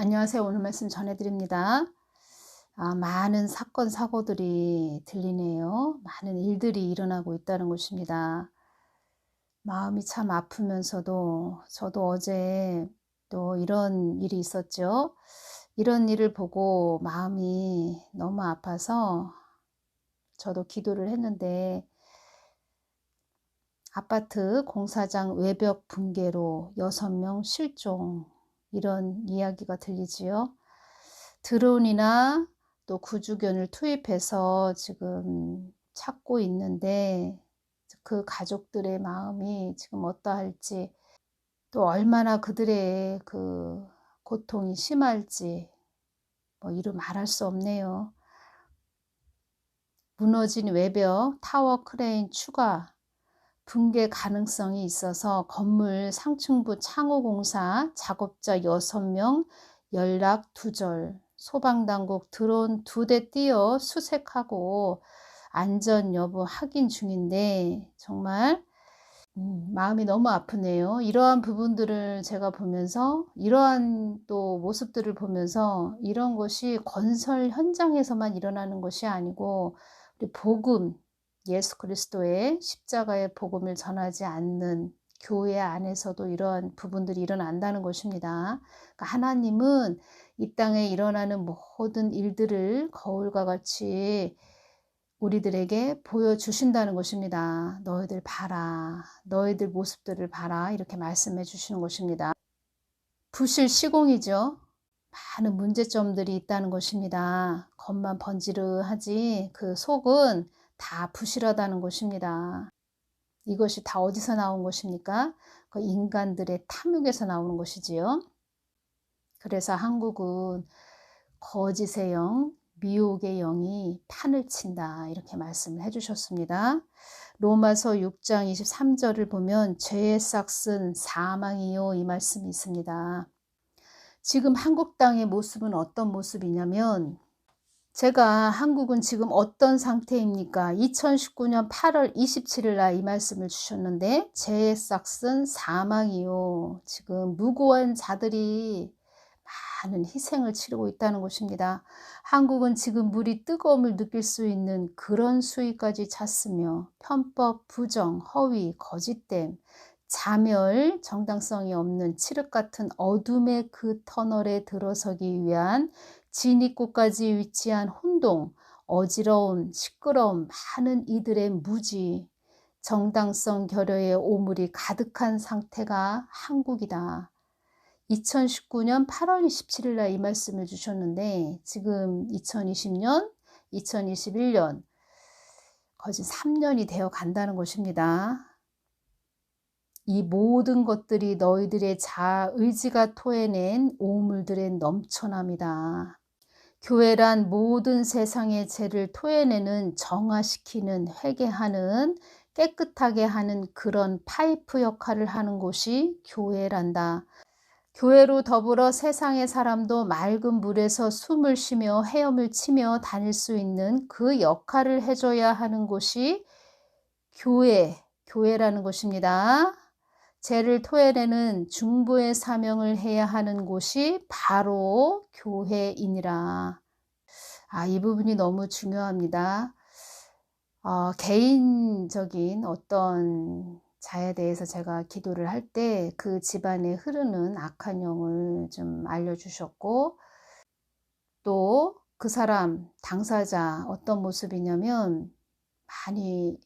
안녕하세요. 오늘 말씀 전해드립니다. 많은 사건, 사고들이 들리네요. 많은 일들이 일어나고 있다는 것입니다. 마음이 참 아프면서도 저도 어제 또 이런 일이 있었죠. 이런 일을 보고 마음이 너무 아파서 저도 기도를 했는데 아파트 공사장 외벽 붕괴로 6명 실종 이런 이야기가 들리지요. 드론이나 또 구조견을 투입해서 지금 찾고 있는데 그 가족들의 마음이 지금 어떠할지 또 얼마나 그들의 그 고통이 심할지 이루 말할 수 없네요. 무너진 외벽, 타워 크레인 추가, 붕괴 가능성이 있어서 건물 상층부 창호 공사 작업자 6명 연락 두절, 소방당국 드론 2대 띄어 수색하고 안전 여부 확인 중인데 정말 마음이 너무 아프네요. 이러한 부분들을 제가 보면서 이러한 또 모습들을 보면서 이런 것이 건설 현장에서만 일어나는 것이 아니고 우리 복음, 예수 그리스도의 십자가의 복음을 전하지 않는 교회 안에서도 이러한 부분들이 일어난다는 것입니다. 그러니까 하나님은 이 땅에 일어나는 모든 일들을 거울과 같이 우리들에게 보여주신다는 것입니다. 너희들 봐라. 너희들 모습들을 봐라. 이렇게 말씀해 주시는 것입니다. 부실 시공이죠. 많은 문제점들이 있다는 것입니다. 겉만 번지르하지 그 속은 다 부실하다는 것입니다. 이것이 다 어디서 나온 것입니까? 그 인간들의 탐욕에서 나오는 것이지요. 그래서 한국은 거짓의 영, 미혹의 영이 판을 친다 이렇게 말씀을 해주셨습니다. 로마서 6장 23절을 보면 죄의 싹은 사망이요 이 말씀이 있습니다. 지금 한국 땅의 모습은 어떤 모습이냐면 제가 한국은 지금 어떤 상태입니까? 2019년 8월 27일 날 이 말씀을 주셨는데 죄의 싹은 사망이요. 지금 무고한 자들이 많은 희생을 치르고 있다는 것입니다. 한국은 지금 물이 뜨거움을 느낄 수 있는 그런 수위까지 찼으며 편법, 부정, 허위, 거짓됨, 자멸, 정당성이 없는 칠흑 같은 어둠의 그 터널에 들어서기 위한 진입구까지 위치한 혼동, 어지러움, 시끄러움, 많은 이들의 무지, 정당성 결여의 오물이 가득한 상태가 한국이다. 2019년 8월 27일 날 이 말씀을 주셨는데 지금 2020년, 2021년 거의 3년이 되어 간다는 것입니다. 이 모든 것들이 너희들의 자아 의지가 토해낸 오물들의 넘쳐남이다. 교회란 모든 세상의 죄를 토해내는, 정화시키는, 회개하는, 깨끗하게 하는 그런 파이프 역할을 하는 곳이 교회란다. 교회로 더불어 세상의 사람도 맑은 물에서 숨을 쉬며 헤엄을 치며 다닐 수 있는 그 역할을 해줘야 하는 곳이 교회라는 것입니다. 죄를 토해내는 중보의 사명을 해야 하는 곳이 바로 교회이니라. 이 부분이 너무 중요합니다. 개인적인 어떤 자에 대해서 제가 기도를 할 때 그 집안에 흐르는 악한 영을 좀 알려주셨고 또 그 사람 당사자 어떤 모습이냐면 많이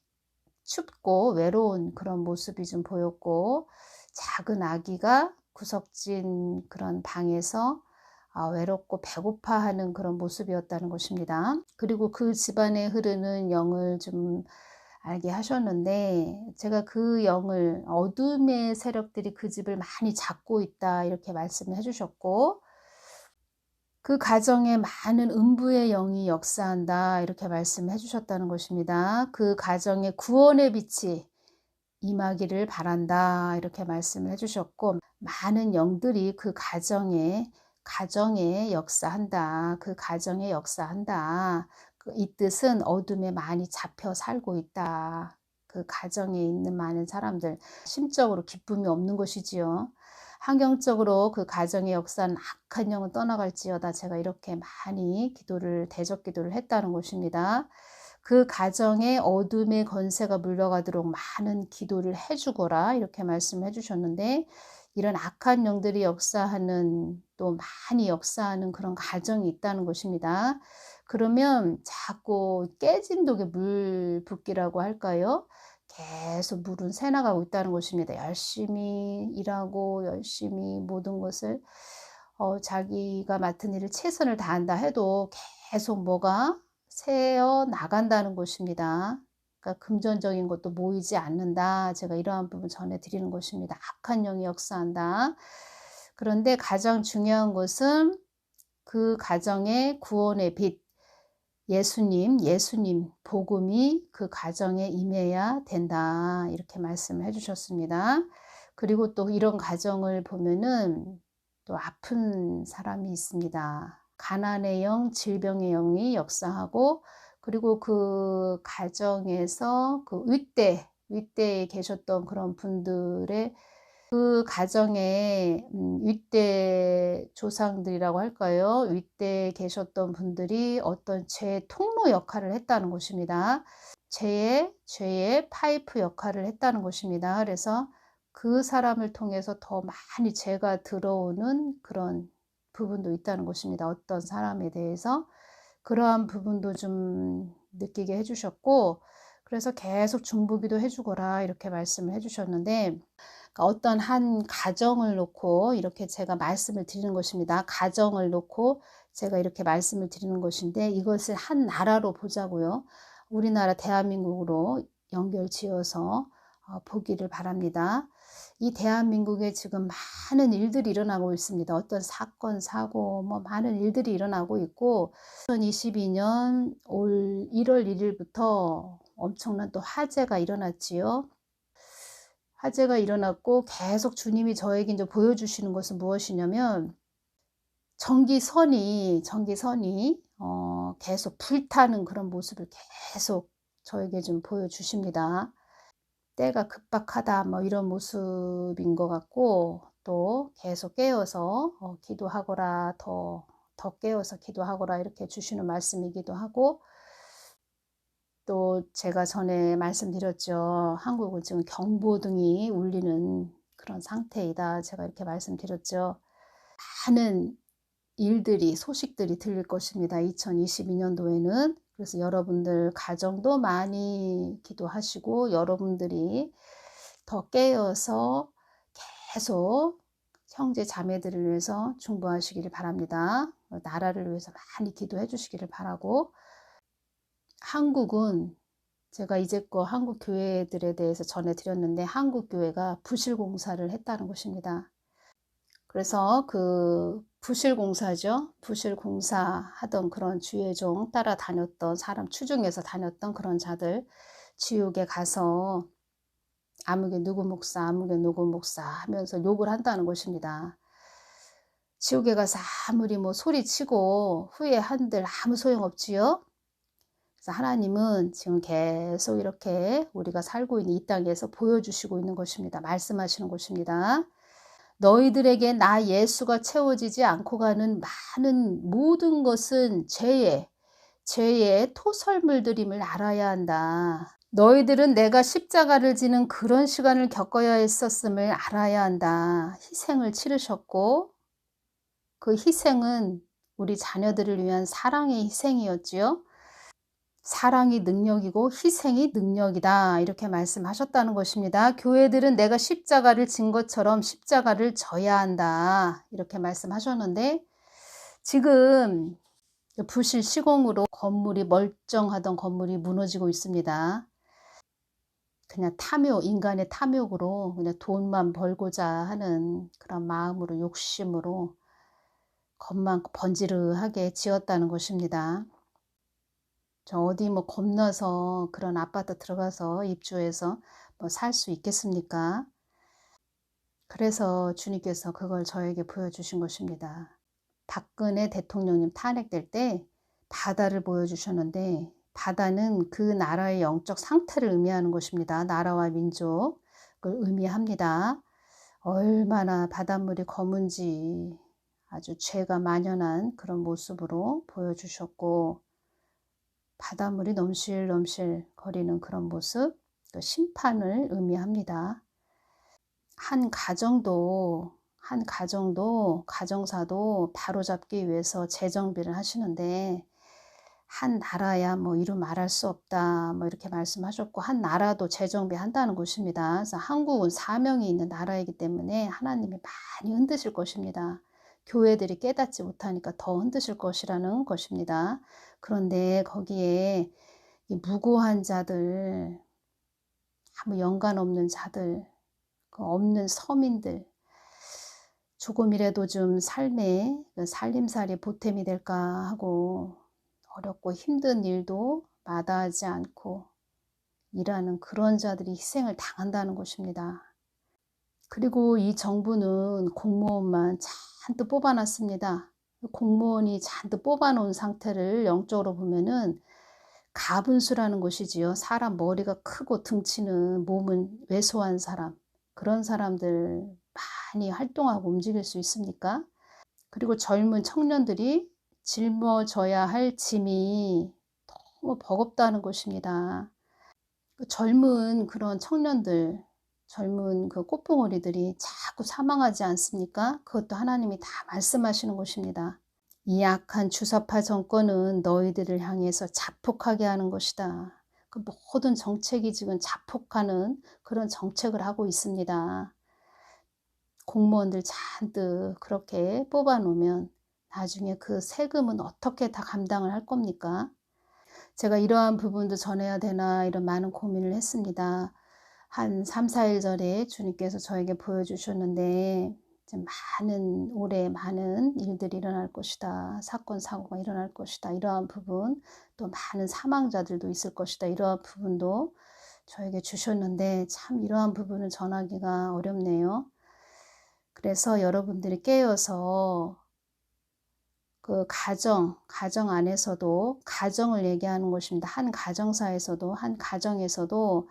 춥고 외로운 그런 모습이 좀 보였고 작은 아기가 구석진 그런 방에서 외롭고 배고파하는 그런 모습이었다는 것입니다. 그리고 그 집안에 흐르는 영을 좀 알게 하셨는데 제가 그 영을 어둠의 세력들이 그 집을 많이 잡고 있다 이렇게 말씀을 해주셨고 그 가정에 많은 음부의 영이 역사한다 이렇게 말씀해 주셨다는 것입니다. 그 가정에 구원의 빛이 임하기를 바란다 이렇게 말씀을 해주셨고 많은 영들이 그 가정에 역사한다. 그 가정에 역사한다. 이 뜻은 어둠에 많이 잡혀 살고 있다. 그 가정에 있는 많은 사람들 심적으로 기쁨이 없는 것이지요. 환경적으로 그 가정의 역사는 악한 영은 떠나갈지어다. 제가 이렇게 많이 기도를 대적 기도를 했다는 것입니다. 그 가정에 어둠의 권세가 물러가도록 많은 기도를 해 주거라 이렇게 말씀해 주셨는데 이런 악한 영들이 역사하는 또 많이 역사하는 그런 가정이 있다는 것입니다. 그러면 자꾸 깨진 독에 물 붓기라고 할까요? 계속 물은 새나가고 있다는 것입니다. 열심히 일하고 열심히 모든 것을 자기가 맡은 일을 최선을 다한다 해도 계속 뭐가 새어 나간다는 것입니다. 그러니까 금전적인 것도 모이지 않는다. 제가 이러한 부분 전해드리는 것입니다. 악한 영이 역사한다. 그런데 가장 중요한 것은 그 가정의 구원의 빛, 예수님 복음이 그 가정에 임해야 된다. 이렇게 말씀을 해주셨습니다. 그리고 또 이런 가정을 보면은 또 아픈 사람이 있습니다. 가난의 영, 질병의 영이 역사하고 그리고 그 가정에서 그 윗대에 계셨던 그런 분들의 그 가정에 윗대 조상들이라고 할까요? 윗대에 계셨던 분들이 어떤 죄의 통로 역할을 했다는 것입니다. 죄의 파이프 역할을 했다는 것입니다. 그래서 그 사람을 통해서 더 많이 죄가 들어오는 그런 부분도 있다는 것입니다. 어떤 사람에 대해서 그러한 부분도 좀 느끼게 해주셨고 그래서 계속 중보기도 해주거라 이렇게 말씀을 해주셨는데 어떤 한 가정을 놓고 이렇게 제가 말씀을 드리는 것입니다. 가정을 놓고 제가 이렇게 말씀을 드리는 것인데 이것을 한 나라로 보자고요. 우리나라 대한민국으로 연결 지어서 보기를 바랍니다. 이 대한민국에 지금 많은 일들이 일어나고 있습니다. 어떤 사건, 사고, 많은 일들이 일어나고 있고 2022년 올 1월 1일부터 엄청난 또 화재가 일어났지요. 화재가 일어났고 계속 주님이 저에게 이제 보여주시는 것은 무엇이냐면 전기선이 계속 불타는 그런 모습을 계속 저에게 좀 보여주십니다. 때가 급박하다 이런 모습인 것 같고 또 계속 깨어서 기도하거라 더 깨어서 기도하거라 이렇게 주시는 말씀이기도 하고 또 제가 전에 말씀드렸죠. 한국은 지금 경보등이 울리는 그런 상태이다. 제가 이렇게 말씀드렸죠. 많은 일들이 소식들이 들릴 것입니다. 2022년도에는. 그래서 여러분들 가정도 많이 기도하시고 여러분들이 더 깨어서 계속 형제 자매들을 위해서 중보하시기를 바랍니다. 나라를 위해서 많이 기도해 주시기를 바라고 한국은 제가 이제껏 한국 교회들에 대해서 전해드렸는데 한국 교회가 부실공사를 했다는 것입니다. 그래서 그 부실공사죠. 부실공사 하던 그런 주의 종 따라다녔던 사람 추중해서 다녔던 그런 자들 지옥에 가서 아무개 누구 목사 하면서 욕을 한다는 것입니다. 지옥에 가서 아무리 소리치고 후회한들 아무 소용없지요. 그래서 하나님은 지금 계속 이렇게 우리가 살고 있는 이 땅에서 보여주시고 있는 것입니다. 말씀하시는 것입니다. 너희들에게 나 예수가 채워지지 않고 가는 많은 모든 것은 죄의 토설물들임을 알아야 한다. 너희들은 내가 십자가를 지는 그런 시간을 겪어야 했었음을 알아야 한다. 희생을 치르셨고 그 희생은 우리 자녀들을 위한 사랑의 희생이었지요. 사랑이 능력이고 희생이 능력이다 이렇게 말씀하셨다는 것입니다. 교회들은 내가 십자가를 진 것처럼 십자가를 져야 한다 이렇게 말씀하셨는데 지금 부실 시공으로 멀쩡하던 건물이 무너지고 있습니다. 그냥 인간의 탐욕으로 그냥 돈만 벌고자 하는 그런 마음으로 욕심으로 겁만 번지르하게 지었다는 것입니다. 저 어디 겁나서 그런 아파트 들어가서 입주해서 살 수 있겠습니까? 그래서 주님께서 그걸 저에게 보여주신 것입니다. 박근혜 대통령님 탄핵될 때 바다를 보여주셨는데 바다는 그 나라의 영적 상태를 의미하는 것입니다. 나라와 민족을 의미합니다. 얼마나 바닷물이 검은지 아주 죄가 만연한 그런 모습으로 보여주셨고, 바닷물이 넘실넘실 거리는 그런 모습, 또 심판을 의미합니다. 한 가정사도 바로잡기 위해서 재정비를 하시는데, 한 나라야 뭐 이루 말할 수 없다 뭐 이렇게 말씀하셨고, 한 나라도 재정비한다는 것입니다. 그래서 한국은 사명이 있는 나라이기 때문에 하나님이 많이 흔드실 것입니다. 교회들이 깨닫지 못하니까 더 흔드실 것이라는 것입니다. 그런데 거기에 이 무고한 자들, 아무 연관 없는 자들, 그 없는 서민들, 조금이라도 좀 삶에 살림살이 보탬이 될까 하고 어렵고 힘든 일도 마다하지 않고 일하는 그런 자들이 희생을 당한다는 것입니다. 그리고 이 정부는 공무원만 잔뜩 뽑아놨습니다. 공무원이 잔뜩 뽑아놓은 상태를 영적으로 보면은 가분수라는 것이지요. 사람 머리가 크고 등치는 몸은 왜소한 사람, 그런 사람들 많이 활동하고 움직일 수 있습니까? 그리고 젊은 청년들이 짊어져야 할 짐이 너무 버겁다는 것입니다. 그 젊은 그런 청년들, 젊은 그 꽃봉오리들이 자꾸 사망하지 않습니까? 그것도 하나님이 다 말씀하시는 것입니다. 이 악한 주사파 정권은 너희들을 향해서 자폭하게 하는 것이다. 그 모든 정책이 지금 자폭하는 그런 정책을 하고 있습니다. 공무원들 잔뜩 그렇게 뽑아놓으면 나중에 그 세금은 어떻게 다 감당을 할 겁니까? 제가 이러한 부분도 전해야 되나 이런 많은 고민을 했습니다. 한 3, 4일 전에 주님께서 저에게 보여주셨는데, 올해 많은 일들이 일어날 것이다. 사건, 사고가 일어날 것이다. 이러한 부분, 또 많은 사망자들도 있을 것이다. 이러한 부분도 저에게 주셨는데, 참 이러한 부분을 전하기가 어렵네요. 그래서 여러분들이 깨어서 그 가정 안에서도 가정을 얘기하는 것입니다. 한 가정사에서도, 한 가정에서도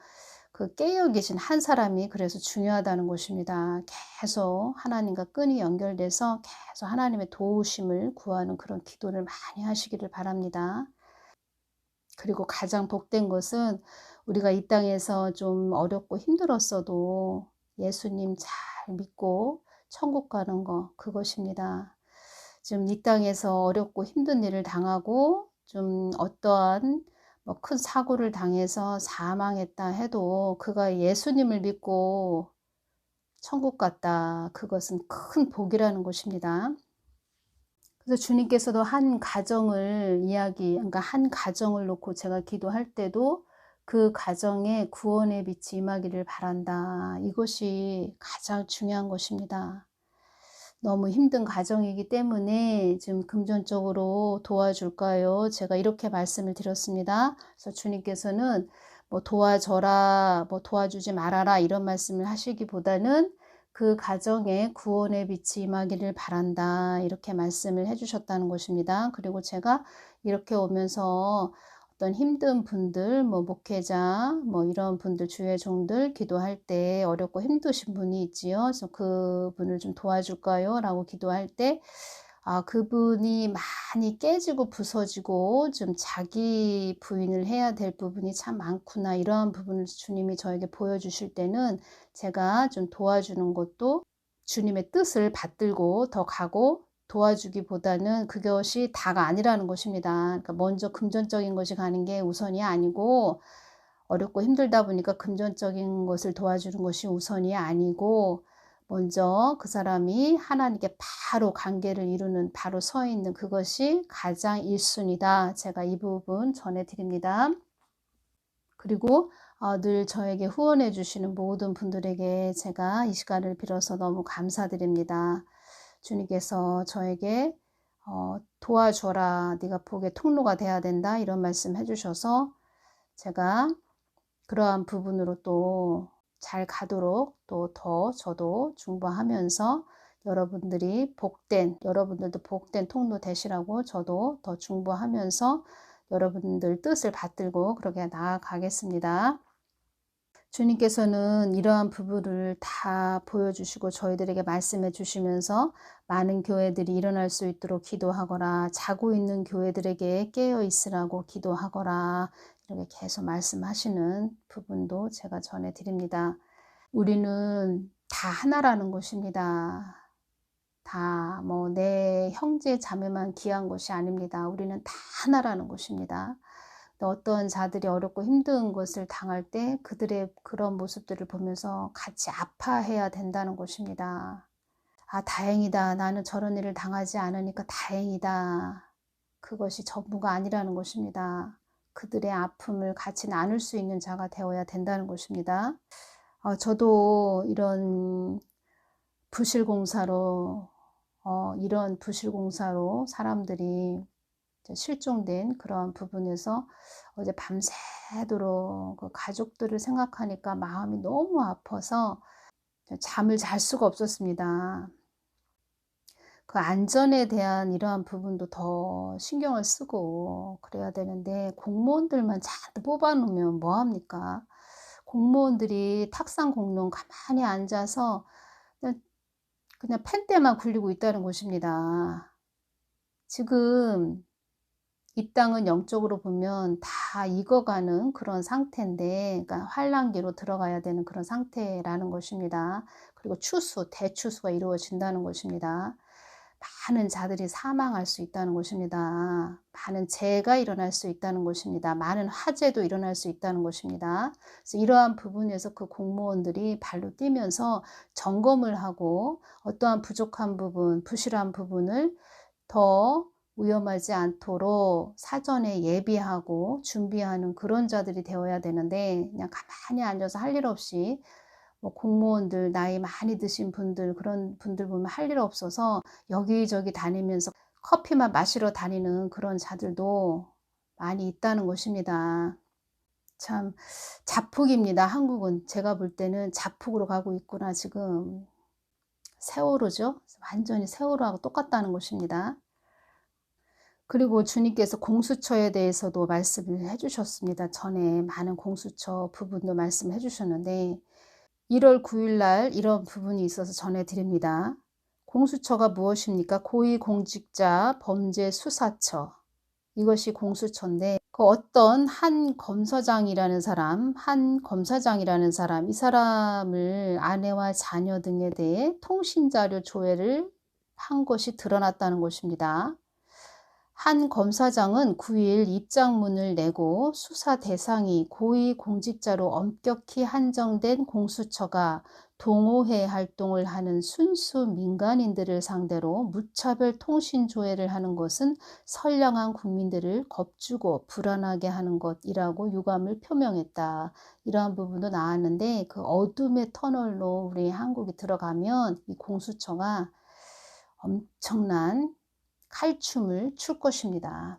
그 깨어 계신 한 사람이 그래서 중요하다는 것입니다. 계속 하나님과 끈이 연결돼서 계속 하나님의 도우심을 구하는 그런 기도를 많이 하시기를 바랍니다. 그리고 가장 복된 것은 우리가 이 땅에서 좀 어렵고 힘들었어도 예수님 잘 믿고 천국 가는 거, 그것입니다. 지금 이 땅에서 어렵고 힘든 일을 당하고 좀 어떠한 뭐 큰 사고를 당해서 사망했다 해도 그가 예수님을 믿고 천국 갔다. 그것은 큰 복이라는 것입니다. 그래서 주님께서도 그러니까 한 가정을 놓고 제가 기도할 때도 그 가정에 구원의 빛이 임하기를 바란다. 이것이 가장 중요한 것입니다. 너무 힘든 가정이기 때문에 좀 금전적으로 도와줄까요? 제가 이렇게 말씀을 드렸습니다. 그래서 주님께서는 뭐 도와줘라, 뭐 도와주지 말아라 이런 말씀을 하시기보다는 그 가정에 구원의 빛이 임하기를 바란다. 이렇게 말씀을 해주셨다는 것입니다. 그리고 제가 이렇게 오면서 어떤 힘든 분들, 뭐 목회자, 뭐 이런 분들, 주의 종들 기도할 때 어렵고 힘드신 분이 있지요. 그래서 그분을 좀 도와줄까요? 라고 기도할 때, 그분이 많이 깨지고 부서지고 좀 자기 부인을 해야 될 부분이 참 많구나. 이러한 부분을 주님이 저에게 보여주실 때는 제가 좀 도와주는 것도 주님의 뜻을 받들고 더 가고 도와주기보다는 그것이 다가 아니라는 것입니다. 그러니까 먼저 금전적인 것이 가는 게 우선이 아니고, 어렵고 힘들다 보니까 금전적인 것을 도와주는 것이 우선이 아니고, 먼저 그 사람이 하나님께 바로 관계를 이루는, 바로 서 있는 그것이 가장 1순위다. 제가 이 부분 전해드립니다. 그리고 늘 저에게 후원해 주시는 모든 분들에게 제가 이 시간을 빌어서 너무 감사드립니다. 주님께서 저에게 도와줘라, 네가 복의 통로가 돼야 된다 이런 말씀 해주셔서 제가 그러한 부분으로 또 잘 가도록 또 더 저도 중보하면서 여러분들도 복된 통로 되시라고 저도 더 중보하면서 여러분들 뜻을 받들고 그렇게 나아가겠습니다. 주님께서는 이러한 부분을 다 보여주시고 저희들에게 말씀해 주시면서 많은 교회들이 일어날 수 있도록 기도하거라, 자고 있는 교회들에게 깨어 있으라고 기도하거라, 이렇게 계속 말씀하시는 부분도 제가 전해드립니다. 우리는 다 하나라는 것입니다. 다 뭐 내 형제 자매만 귀한 것이 아닙니다. 우리는 다 하나라는 것입니다. 어떤 자들이 어렵고 힘든 것을 당할 때 그들의 그런 모습들을 보면서 같이 아파해야 된다는 것입니다. 아, 다행이다. 나는 저런 일을 당하지 않으니까 다행이다. 그것이 전부가 아니라는 것입니다. 그들의 아픔을 같이 나눌 수 있는 자가 되어야 된다는 것입니다. 저도 이런 부실공사로 이런 부실공사로 사람들이 실종된 그런 부분에서 어제 밤새도록 그 가족들을 생각하니까 마음이 너무 아파서 잠을 잘 수가 없었습니다. 그 안전에 대한 이러한 부분도 더 신경을 쓰고 그래야 되는데 공무원들만 잔뜩 뽑아 놓으면 뭐합니까? 공무원들이 탁상 공론 가만히 앉아서 그냥 펜대만 굴리고 있다는 것입니다. 지금 이 땅은 영적으로 보면 다 익어가는 그런 상태인데, 그러니까 환란기로 들어가야 되는 그런 상태라는 것입니다. 그리고 추수, 대추수가 이루어진다는 것입니다. 많은 자들이 사망할 수 있다는 것입니다. 많은 재해가 일어날 수 있다는 것입니다. 많은 화재도 일어날 수 있다는 것입니다. 그래서 이러한 부분에서 그 공무원들이 발로 뛰면서 점검을 하고 어떠한 부족한 부분, 부실한 부분을 더 위험하지 않도록 사전에 예비하고 준비하는 그런 자들이 되어야 되는데, 그냥 가만히 앉아서 할 일 없이 뭐 공무원들, 나이 많이 드신 분들, 그런 분들 보면 할 일 없어서 여기저기 다니면서 커피만 마시러 다니는 그런 자들도 많이 있다는 것입니다. 참 자폭입니다. 한국은 제가 볼 때는 자폭으로 가고 있구나. 지금 세월호죠. 완전히 세월호하고 똑같다는 것입니다. 그리고 주님께서 공수처에 대해서도 말씀을 해주셨습니다. 전에 많은 공수처 부분도 말씀해 주셨는데 1월 9일 날 이런 부분이 있어서 전해드립니다. 공수처가 무엇입니까? 고위공직자 범죄수사처. 이것이 공수처인데 그 어떤 한 검사장이라는 사람, 이 사람을 아내와 자녀 등에 대해 통신자료 조회를 한 것이 드러났다는 것입니다. 한 검사장은 9일 입장문을 내고 수사 대상이 고위공직자로 엄격히 한정된 공수처가 동호회 활동을 하는 순수 민간인들을 상대로 무차별 통신 조회를 하는 것은 선량한 국민들을 겁주고 불안하게 하는 것이라고 유감을 표명했다. 이러한 부분도 나왔는데 그 어둠의 터널로 우리 한국이 들어가면 이 공수처가 엄청난 칼춤을 출 것입니다.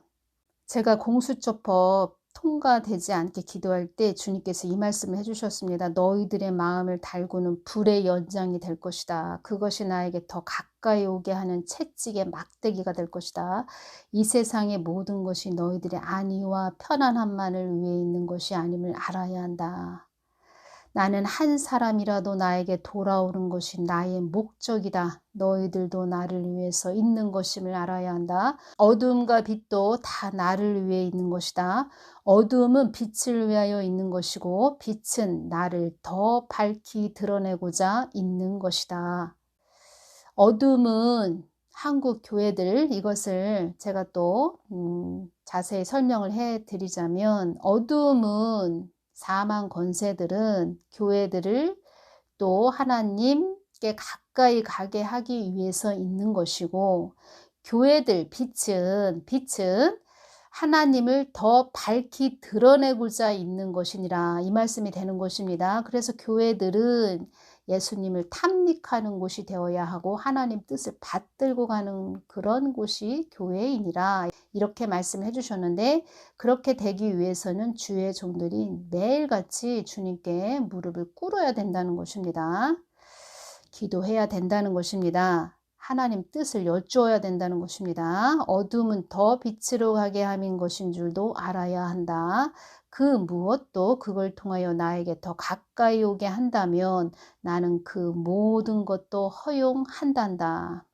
제가 공수처법 통과되지 않게 기도할 때 주님께서 이 말씀을 해주셨습니다. 너희들의 마음을 달구는 불의 연장이 될 것이다. 그것이 나에게 더 가까이 오게 하는 채찍의 막대기가 될 것이다. 이 세상의 모든 것이 너희들의 안위와 편안함만을 위해 있는 것이 아님을 알아야 한다. 나는 한 사람이라도 나에게 돌아오는 것이 나의 목적이다. 너희들도 나를 위해서 있는 것임을 알아야 한다. 어두움과 빛도 다 나를 위해 있는 것이다. 어두움은 빛을 위하여 있는 것이고 빛은 나를 더 밝히 드러내고자 있는 것이다. 어두움은 한국 교회들, 이것을 제가 또 자세히 설명을 해드리자면 어두움은 사망 권세들은 교회들을 또 하나님께 가까이 가게 하기 위해서 있는 것이고 교회들 빛은 하나님을 더 밝히 드러내고자 있는 것이니라 이 말씀이 되는 것입니다. 그래서 교회들은 예수님을 탐닉하는 곳이 되어야 하고 하나님 뜻을 받들고 가는 그런 곳이 교회이니라 이렇게 말씀을 해주셨는데 그렇게 되기 위해서는 주의 종들이 매일같이 주님께 무릎을 꿇어야 된다는 것입니다. 기도해야 된다는 것입니다. 하나님 뜻을 여쭈어야 된다는 것입니다. 어둠은 더 빛으로 가게 함인 것인 줄도 알아야 한다. 그 무엇도 그걸 통하여 나에게 더 가까이 오게 한다면 나는 그 모든 것도 허용한단다.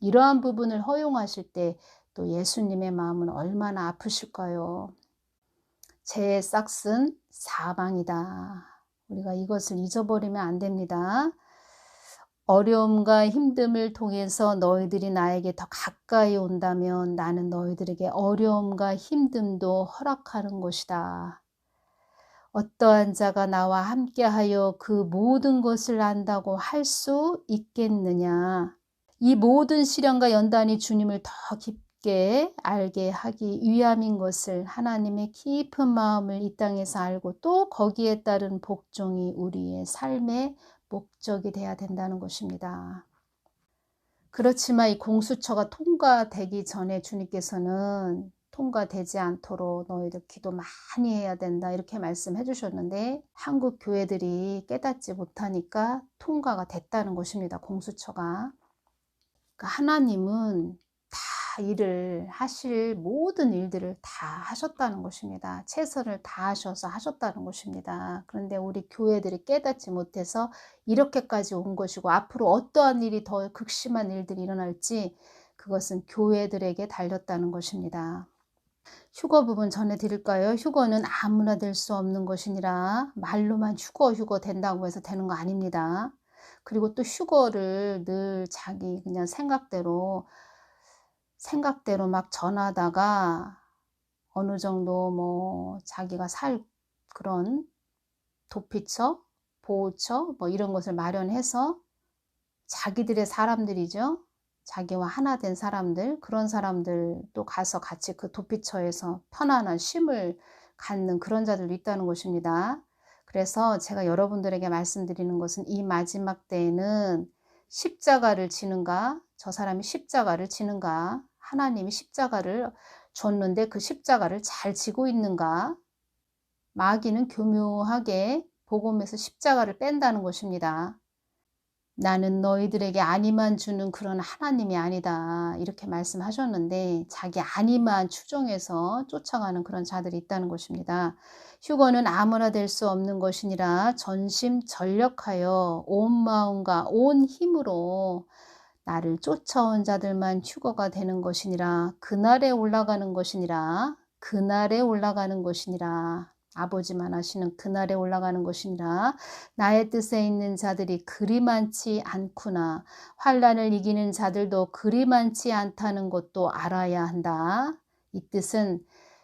이러한 부분을 허용하실 때 또 예수님의 마음은 얼마나 아프실까요? 죄의 싹은 사망이다. 우리가 이것을 잊어버리면 안 됩니다. 어려움과 힘듦을 통해서 너희들이 나에게 더 가까이 온다면 나는 너희들에게 어려움과 힘듦도 허락하는 것이다. 어떠한 자가 나와 함께하여 그 모든 것을 안다고 할 수 있겠느냐. 이 모든 시련과 연단이 주님을 더 깊게 알게 하기 위함인 것을 하나님의 깊은 마음을 이 땅에서 알고 또 거기에 따른 복종이 우리의 삶의 목적이 돼야 된다는 것입니다. 그렇지만 이 공수처가 통과되기 전에 주님께서는 통과되지 않도록 너희들 기도 많이 해야 된다 이렇게 말씀해 주셨는데 한국 교회들이 깨닫지 못하니까 통과가 됐다는 것입니다. 공수처가. 그러니까 하나님은 다 일을 하실 모든 일들을 다 하셨다는 것입니다. 최선을 다하셔서 하셨다는 것입니다. 그런데 우리 교회들이 깨닫지 못해서 이렇게까지 온 것이고 앞으로 어떠한 일이 더 극심한 일들이 일어날지 그것은 교회들에게 달렸다는 것입니다. 휴거 부분 전해드릴까요? 휴거는 아무나 될 수 없는 것이니라 말로만 휴거 된다고 해서 되는 거 아닙니다. 그리고 또 휴거를 늘 자기 그냥 생각대로 막 전하다가 어느 정도 뭐 자기가 살 그런 도피처, 보호처 뭐 이런 것을 마련해서 자기들의 사람들이죠. 자기와 하나 된 사람들, 그런 사람들도 가서 같이 그 도피처에서 편안한 쉼을 갖는 그런 자들도 있다는 것입니다. 그래서 제가 여러분들에게 말씀드리는 것은 이 마지막 때에는 십자가를 지는가, 저 사람이 십자가를 지는가, 하나님이 십자가를 줬는데 그 십자가를 잘 지고 있는가, 마귀는 교묘하게 복음에서 십자가를 뺀다는 것입니다. 나는 너희들에게 안위만 주는 그런 하나님이 아니다. 이렇게 말씀하셨는데 자기 안위만 추종해서 쫓아가는 그런 자들이 있다는 것입니다. 휴거는 아무나 될 수 없는 것이니라 전심전력하여 온 마음과 온 힘으로 나를 쫓아온 자들만 휴거가 되는 것이니라. 그날에 올라가는 것이니라. 그날에 올라가는 것이니라. 아버지만 하시는 그날에 올라가는 것이니라. 나의 뜻에 있는 자들이 그리 많지 않구나. 환난을 이기는 자들도 그리 많지 않다는 것도 알아야 한다. 이 뜻은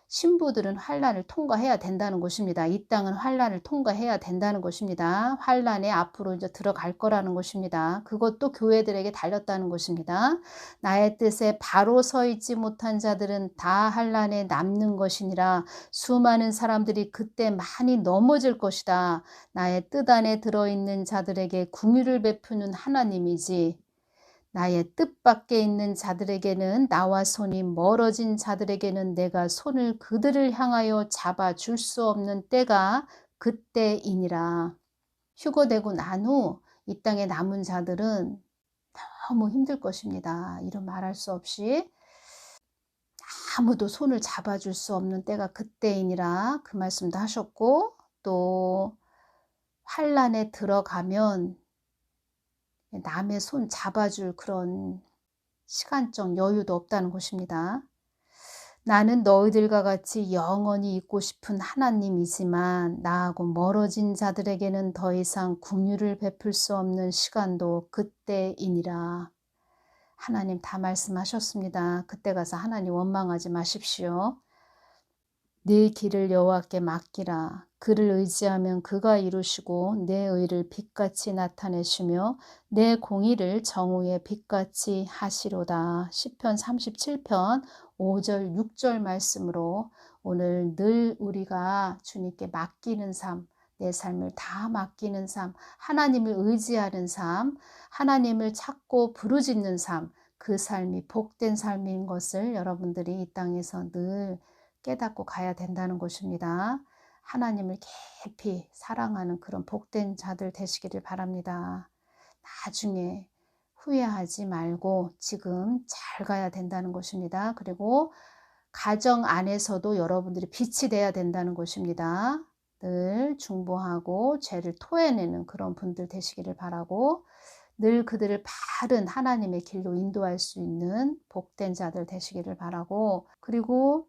신부들은 환난을 통과해야 된다는 것입니다. 이 땅은 환난을 통과해야 된다는 것입니다. 환난에 앞으로 이제 들어갈 거라는 것입니다. 그것도 교회들에게 달렸다는 것입니다. 나의 뜻에 바로 서 있지 못한 자들은 다 환난에 남는 것이니라. 수많은 사람들이 그때 많이 넘어질 것이다. 나의 뜻 안에 들어있는 자들에게 긍휼을 베푸는 하나님이지. 나의 뜻밖에 있는 자들에게는 나와 손이 멀어진 자들에게는 내가 손을 그들을 향하여 잡아줄 수 없는 때가 그때이니라. 휴거되고 난 후 이 땅에 남은 자들은 너무 힘들 것입니다. 이런 말할 수 없이 아무도 손을 잡아줄 수 없는 때가 그때이니라 그 말씀도 하셨고 또 환난에 들어가면 남의 손 잡아줄 그런 시간적 여유도 없다는 것입니다. 나는 너희들과 같이 영원히 있고 싶은 하나님이지만 나하고 멀어진 자들에게는 더 이상 긍휼을 베풀 수 없는 시간도 그때이니라. 하나님 다 말씀하셨습니다. 그때 가서 하나님 원망하지 마십시오. 네 길을 여호와께 맡기라. 그를 의지하면 그가 이루시고 내 의를 빛같이 나타내시며 내 공의를 정오의 빛같이 하시로다. 시편 37편 5절 6절 말씀으로 오늘 늘 우리가 주님께 맡기는 삶, 내 삶을 다 맡기는 삶, 하나님을 의지하는 삶, 하나님을 찾고 부르짖는 삶, 그 삶이 복된 삶인 것을 여러분들이 이 땅에서 늘 깨닫고 가야 된다는 것입니다. 하나님을 깊이 사랑하는 그런 복된 자들 되시기를 바랍니다. 나중에 후회하지 말고 지금 잘 가야 된다는 것입니다. 그리고 가정 안에서도 여러분들이 빛이 돼야 된다는 것입니다. 늘 중보하고 죄를 토해내는 그런 분들 되시기를 바라고, 늘 그들을 바른 하나님의 길로 인도할 수 있는 복된 자들 되시기를 바라고, 그리고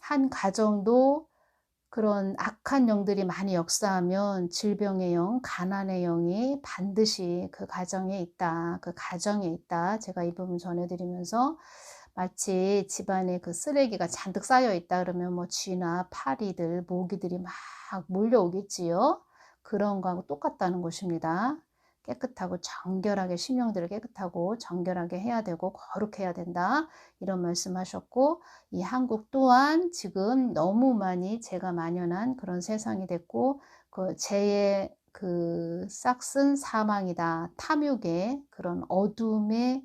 한 가정도 그런 악한 영들이 많이 역사하면 질병의 영, 가난의 영이 반드시 그 가정에 있다. 그 가정에 있다. 제가 이 부분 전해드리면서, 마치 집안에 그 쓰레기가 잔뜩 쌓여 있다 그러면 뭐 쥐나 파리들, 모기들이 막 몰려오겠지요. 그런 거하고 똑같다는 것입니다. 깨끗하고 정결하게, 심령들을 깨끗하고 정결하게 해야 되고 거룩해야 된다. 이런 말씀하셨고, 이 한국 또한 지금 너무 많이 죄가 만연한 그런 세상이 됐고, 그 죄의 그 싹슨 사망이다. 탐욕의 그런 어둠의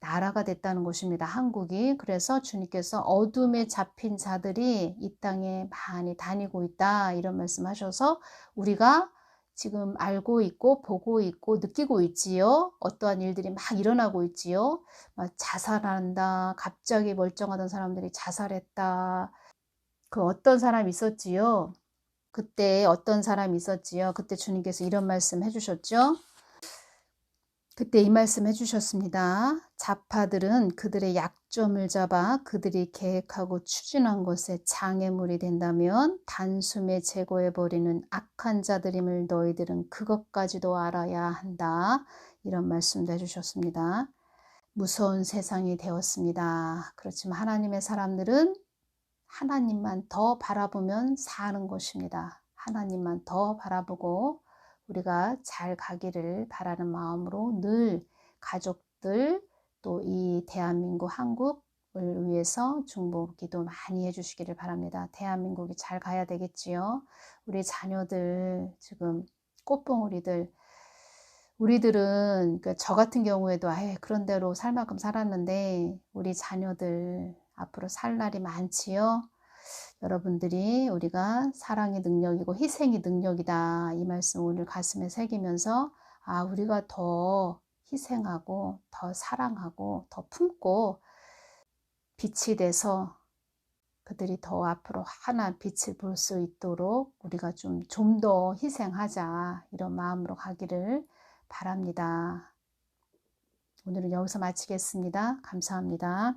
나라가 됐다는 것입니다. 한국이. 그래서 주님께서 어둠에 잡힌 자들이 이 땅에 많이 다니고 있다. 이런 말씀하셔서 우리가 지금 알고 있고 보고 있고 느끼고 있지요. 어떠한 일들이 막 일어나고 있지요. 막 자살한다. 갑자기 멀쩡하던 사람들이 자살했다. 그 어떤 사람이 있었지요. 그때 어떤 사람이 있었지요. 그때 주님께서 이런 말씀 해주셨죠. 그때 이 말씀 해주셨습니다. 좌파들은 그들의 약점을 잡아 그들이 계획하고 추진한 것에 장애물이 된다면 단숨에 제거해버리는 악한 자들임을 너희들은 그것까지도 알아야 한다. 이런 말씀도 해주셨습니다. 무서운 세상이 되었습니다. 그렇지만 하나님의 사람들은 하나님만 더 바라보면 사는 것입니다. 하나님만 더 바라보고 우리가 잘 가기를 바라는 마음으로 늘 가족들, 또 이 대한민국 한국을 위해서 중보 기도 많이 해주시기를 바랍니다. 대한민국이 잘 가야 되겠지요. 우리 자녀들 지금 꽃봉오리들, 우리들은 저 같은 경우에도 그런 대로 살 만큼 살았는데 우리 자녀들 앞으로 살 날이 많지요. 여러분들이 우리가 사랑의 능력이고 희생의 능력이다. 이 말씀 오늘 가슴에 새기면서 우리가 더 희생하고 더 사랑하고 더 품고 빛이 돼서 그들이 더 앞으로 환한 빛을 볼 수 있도록 우리가 좀 더 희생하자. 이런 마음으로 가기를 바랍니다. 오늘은 여기서 마치겠습니다. 감사합니다.